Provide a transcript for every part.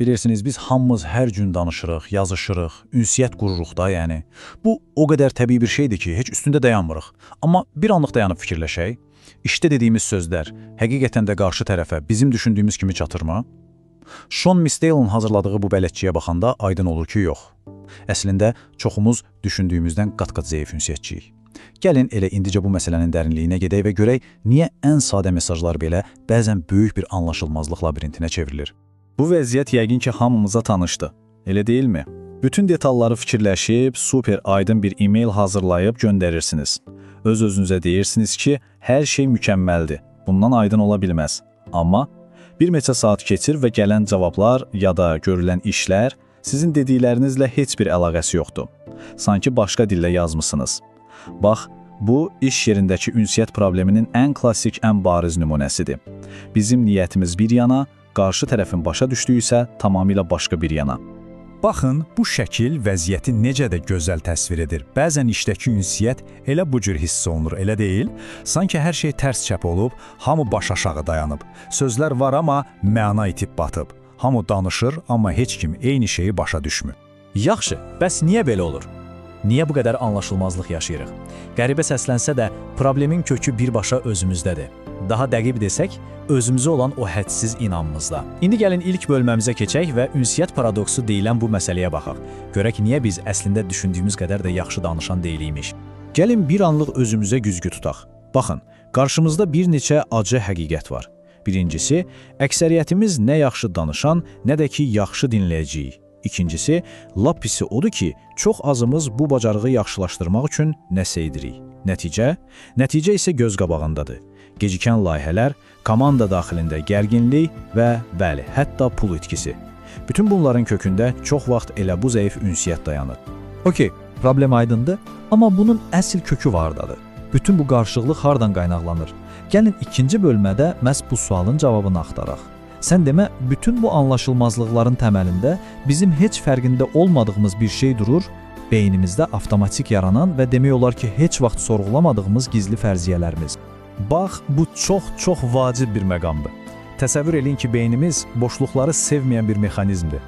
Bilirsiniz, biz hamımız hər gün danışırıq, yazışırıq, ünsiyyət qururuq da, yəni. Bu, o qədər təbii bir şeydir ki, heç üstündə dayanmırıq. Amma bir anlıq dayanıb fikirləşək, işdə dediyimiz sözlər həqiqətən də qarşı tərəfə bizim düşündüyümüz kimi çatırmı? Sean Misdale'ın hazırladığı bu bələdçiyə baxanda aydın olur ki, yox. Əslində, çoxumuz düşündüyümüzdən qat-qat zəif ünsiyyətçiyik. Gəlin elə indicə bu məsələnin dərinliyinə gedək və görək, niyə ən sadə mesajlar belə bəzən böyük bir anlaşılmazlıq labirintinə çevrilir. Bu vəziyyət yəqin ki, hamımıza tanışdı, elə deyilmi? Bütün detalları fikirləşib, super aydın bir e-mail hazırlayıb göndərirsiniz. Öz-özünüzə deyirsiniz ki, hər şey mükəmməldir, bundan aydın ola bilməz. Amma bir neçə saat keçir və gələn cavablar ya da görülən işlər sizin dediklərinizlə heç bir əlaqəsi yoxdur. Sanki başqa dillə yazmısınız. Bax, bu, iş yerindəki ünsiyyət probleminin ən klassik, ən bariz nümunəsidir. Bizim niyyətimiz bir yana, qarşı tərəfin başa düşdüyü isə tamamilə başqa bir yana. Baxın, bu şəkil vəziyyəti necə də gözəl təsvir edir. Bəzən işdəki ünsiyyət elə bu cür hiss olunur, elə deyil? Sanki hər şey tərs çəp olub, hamı baş aşağı dayanıb. Sözlər var, amma məna itib batıb. Hamı danışır, amma heç kim eyni şeyi başa düşmür. Yaxşı, bəs niyə belə olur? Niyə bu qədər anlaşılmazlıq yaşayırıq? Qəribə səslənsə də, problemin kökü birbaşa özümüzdədir. Daha dəqiq desək, özümüzə olan o hədsiz inamımızda. İndi gəlin ilk bölməmizə keçək və ünsiyyət paradoksu deyilən bu məsələyə baxaq. Görək niyə biz əslində düşündüyümüz qədər də yaxşı danışan deyilik. Gəlin bir anlıq özümüzə güzgü tutaq. Baxın, qarşımızda bir neçə acı həqiqət var. Birincisi, əksəriyyətimiz nə yaxşı danışan, nə də ki, yaxşı dinləyəcəyik. İkincisi, lap pisi odur ki, çox azımız bu bacarığı yaxşılaşdırmaq üçün nəsə edirik. Nəticə isə göz qabağındadır. Gecikən layihələr, komanda daxilində gərginlik və, bəli, hətta pul itkisi. Bütün bunların kökündə çox vaxt elə bu zəif ünsiyyət dayanır. Okey, problem aydındır, amma bunun əsl kökü vardadır. Bütün bu qarşılıqlıq hardan qaynaqlanır? Gəlin ikinci bölmədə məhz bu sualın cavabını axtaraq. Sən demə, bütün bu anlaşılmazlıqların təməlində bizim heç fərqində olmadığımız bir şey durur, beynimizdə avtomatik yaranan və demək olar ki, heç vaxt sorğulamadığımız gizli fərziyyələrimiz. Bax, bu çox vacib bir məqamdır. Təsəvvür eləyin ki, beynimiz boşluqları sevməyən bir mexanizmdir.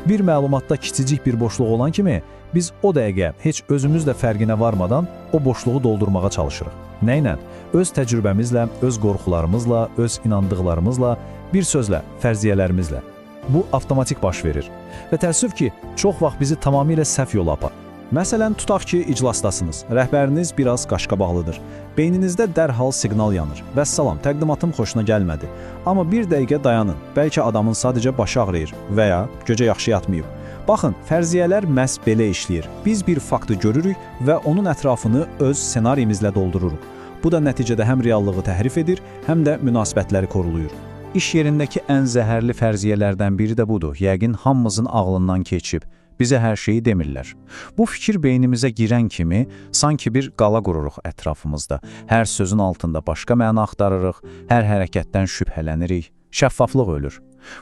Bir məlumatda kiçicik bir boşluq olan kimi, biz o dəqiqə heç özümüz də fərqinə varmadan o boşluğu doldurmağa çalışırıq. Nə ilə? Öz təcrübəmizlə, öz qorxularımızla, öz inandıqlarımızla, bir sözlə, fərziyyələrimizlə. Bu avtomatik baş verir. Və təəssüf ki, çox vaxt bizi tamamilə səhv yola apar. Məsələn, tutaq ki, iclasdasınız, rəhbəriniz biraz qaşqabaqlıdır. Beyninizdə dərhal siqnal yanır. Vəssalam, təqdimatım xoşuna gəlmədi. Amma bir dəqiqə dayanın, bəlkə adamın sadəcə başı ağrıyır və ya gecə yaxşı yatmayıb. Baxın, fərziyələr məhz belə işləyir. Biz bir faktı görürük və onun ətrafını öz ssenarimizlə doldururuq. Bu da nəticədə həm reallığı təhrif edir, həm də münasibətləri koruluyur. İş yerindəki ən zəhərli fərziyələrdən biri də budur. Yəqin hamımızın ağlından keçib. Bizə hər şeyi demirlər. Bu fikir beynimizə girən kimi sanki bir qala qururuq ətrafımızda. Hər sözün altında başqa məna axtarırıq, hər hərəkətdən şübhələnirik, şəffaflıq ölür.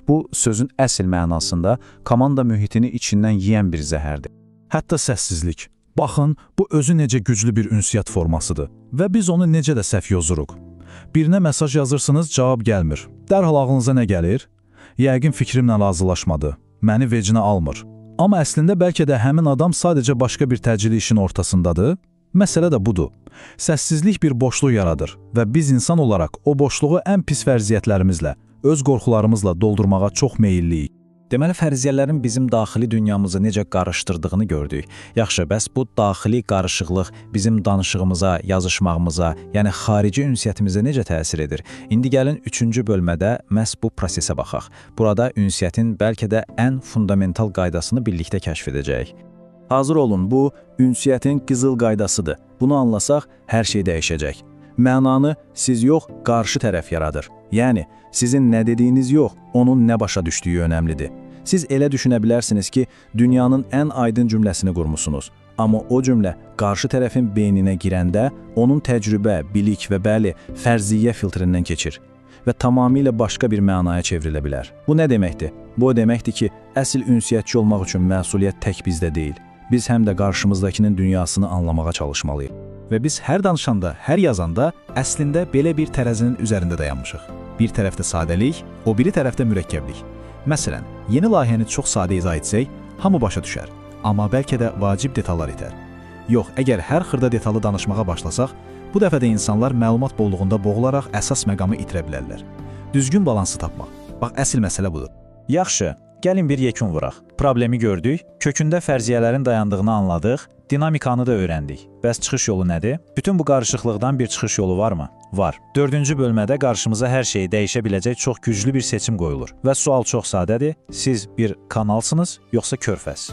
Bu, sözün əsl mənasında komanda mühitini içindən yeyən bir zəhərdir. Hətta səssizlik. Baxın, bu özü necə güclü bir ünsiyyət formasıdır və biz onu necə də səhv yozuruq. Birinə mesaj yazırsınız, cavab gəlmir. Dərhal ağlınıza nə gəlir? Yəqin fikrimlə razılaşmadı, məni vecinə almır. Amma əslində bəlkə də həmin adam sadəcə başqa bir təcili işin ortasındadır. Məsələ də budur. Səssizlik bir boşluq yaradır və biz insan olaraq o boşluğu ən pis fərziyyətlərimizlə, öz qorxularımızla doldurmağa çox meyilliyik. Deməli, fərziyyələrin bizim daxili dünyamızı necə qarışdırdığını gördük. Yaxşı, bəs bu daxili qarışıqlıq bizim danışığımıza, yazışmağımıza, yəni xarici ünsiyyətimizə necə təsir edir? İndi gəlin 3-cü bölmədə məhz bu prosesə baxaq. Burada ünsiyyətin bəlkə də ən fundamental qaydasını birlikdə kəşf edəcəyik. Hazır olun, bu ünsiyyətin qızıl qaydasıdır. Bunu anlasaq, hər şey dəyişəcək. Mənanı siz yox, qarşı tərəf yaradır. Yəni, sizin nə dediyiniz yox, onun nə başa düşdüyü önəmlidir. Siz elə düşünə bilərsiniz ki, dünyanın ən aydın cümləsini qurmusunuz. Amma o cümlə qarşı tərəfin beyninə girəndə onun təcrübə, bilik və bəli, fərziyyə filtrindən keçir və tamamilə başqa bir mənaya çevrilə bilər. Bu nə deməkdir? Bu o deməkdir ki, əsl ünsiyyətçi olmaq üçün məsuliyyət tək bizdə deyil. Biz həm də qarşımızdakının dünyasını anlamağa çalışmalıyıq. Və biz hər danışanda, hər yazanda əslində belə bir tərəzinin üzərində dayanmışıq. Bir tərəfdə sadəlik, o biri tərəfdə mürəkkəblik. Məsələn, yeni layihəni çox sadə izah etsək, hamı başa düşər. Amma bəlkə də vacib detallar itər. Yox, əgər hər xırda detalı danışmağa başlasaq, bu dəfə də insanlar məlumat bolluğunda boğularaq əsas məqamı itirə bilərlər. Düzgün balansı tapmaq. Bax, əsl məsələ budur. Yaxşı, gəlin bir yekun vuraq. Problemi gördük, kökündə fərziyyələrin dayandığını anladıq, dinamikanı da öyrəndik. Bəs çıxış yolu nədir? Bütün bu qarışıqlıqdan bir çıxış yolu varmı? Var. 4-cü bölmədə qarşımıza hər şeyi dəyişə biləcək çox güclü bir seçim qoyulur. Və sual çox sadədir. Siz bir kanalsınız, yoxsa körfəz?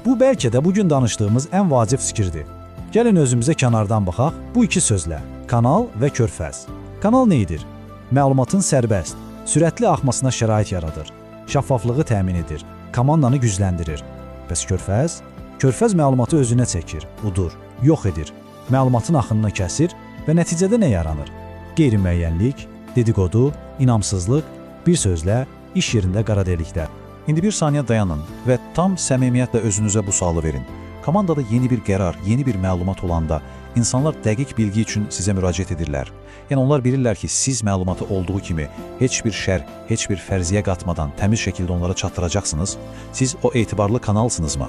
Bu bəlkə də bugün danışdığımız ən vacib fikirdir. Gəlin özümüzə kənardan baxaq bu iki sözlə: kanal və körfəz. Kanal nə edir? Məlumatın sərbəst, sürətli axmasına şərait yaradır, şəffaflığı təmin edir, komandanı gücləndirir. Bəs körfəz? Körfəz məlumatı özünə çəkir, udur, yox edir, məlumatın axınını kəsir və nəticədə nə yaranır? Qeyri-müəyyənlik, dedikodu, inamsızlıq, bir sözlə iş yerində qara deliklər. İndi bir saniyə dayanın və tam səmimiyyətlə özünüzə bu sualı verin. Komandada yeni bir qərar, yeni bir məlumat olanda insanlar dəqiq bilgi üçün sizə müraciət edirlər. Yəni onlar bilirlər ki, siz məlumatı olduğu kimi heç bir şər, heç bir fərziyyə qatmadan təmiz şəkildə onlara çatdıracaqsınız. Siz o etibarlı kanalsınızmı?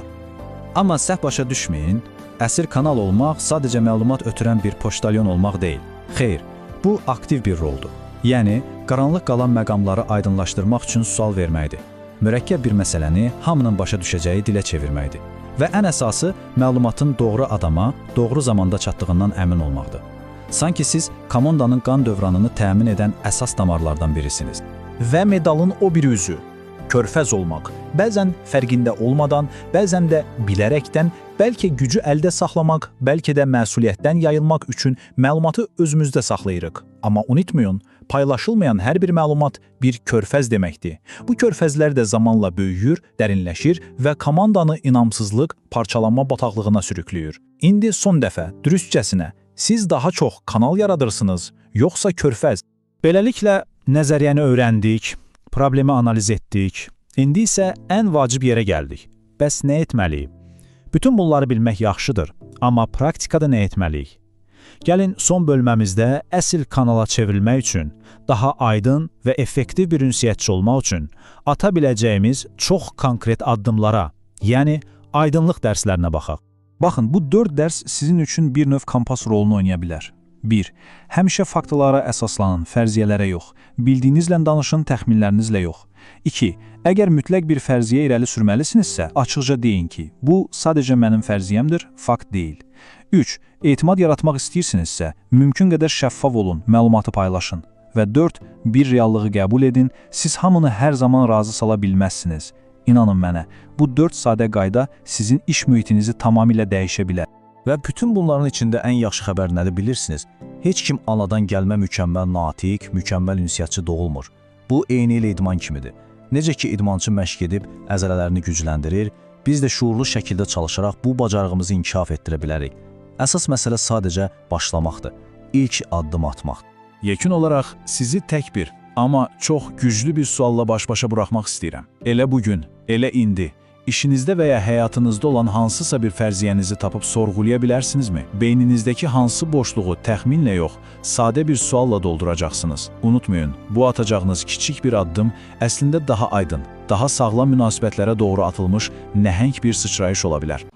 Amma səhv başa düşməyin, əsl kanal olmaq sadəcə məlumat ötürən bir poçtalyon olmaq deyil. Xeyr, bu aktiv bir roldur. Yəni, qaranlıq qalan məqamları aydınlaşdırmaq üçün sual verməkdir. Mürəkkəb bir məsələni hamının başa düşəcəyi dilə çevirməkdir. Və ən əsası, məlumatın doğru adama, doğru zamanda çatdığından əmin olmaqdır. Sanki siz komandanın qan dövranını təmin edən əsas damarlardan birisiniz. Və medalın o bir üzü, körfəz olmaq. Bəzən fərqində olmadan, bəzən də bilərəkdən, bəlkə gücü əldə saxlamaq, bəlkə də məsuliyyətdən yayılmaq üçün məlumatı özümüzdə saxlayırıq. Amma unutmayın, paylaşılmayan hər bir məlumat bir körfəz deməkdir. Bu körfəzlər də zamanla böyüyür, dərinləşir və komandanı inamsızlıq, parçalanma bataqlığına sürükləyir. İndi son dəfə, dürüstcəsinə, siz daha çox kanal yaradırsınız, yoxsa körfəz? Beləliklə, nəzəriyyəni öyrəndik, problemi analiz etdik. İndi isə ən vacib yerə gəldik. Bəs nə etməliyik? Bütün bunları bilmək yaxşıdır, amma praktikada nə etməliyik? Gəlin son bölməmizdə əsl kanala çevrilmək üçün, daha aydın və effektiv bir ünsiyyətçi olmaq üçün ata biləcəyimiz çox konkret addımlara, yəni aydınlıq dərslərinə baxaq. Baxın, bu 4 dərs sizin üçün bir növ kompas rolunu oynaya bilər. 1. Həmişə faktlara əsaslanın, fərziyyələrə yox. Bildiyinizlə danışın, təxminlərinizlə yox. 2. Əgər mütləq bir fərziyyə irəli sürməlisinizsə, açıqca deyin ki, bu sadəcə mənim fərziyyəmdir, fakt deyil. 3. Etimad yaratmaq istəyirsinizsə, mümkün qədər şəffaf olun, məlumatı paylaşın. Və 4. Bir reallığı qəbul edin, siz hamını hər zaman razı sala bilməzsiniz. İnanın mənə, bu 4 sadə qayda sizin iş mühitinizi tamamilə dəyişə bilər. Və bütün bunların içində ən yaxşı xəbər nədir bilirsiniz? Heç kim anadan gəlmə mükəmməl natiq, mükəmməl ünsiyyətçi doğulmur. Bu eyni ilə idman kimidir. Necə ki idmançı məşq edib əzələlərini gücləndirir, biz də şuurlu şəkildə çalışaraq bu bacarığımızı inkişaf etdirə bilərik. Əsas məsələ sadəcə başlamaqdır. İlk addım atmaq. Yekun olaraq sizi tək bir, amma çox güclü bir sualla baş-başa buraxmaq istəyirəm. Elə bugün, elə indi, işinizdə və ya həyatınızda olan hansısa bir fərziyyənizi tapıb sorğulaya bilərsinizmi? Beyninizdəki hansı boşluğu təxminlə yox, sadə bir sualla dolduracaqsınız. Unutmayın, bu atacağınız kiçik bir addım əslində daha aydın, daha sağlam münasibətlərə doğru atılmış nəhəng bir sıçrayış ola bilər.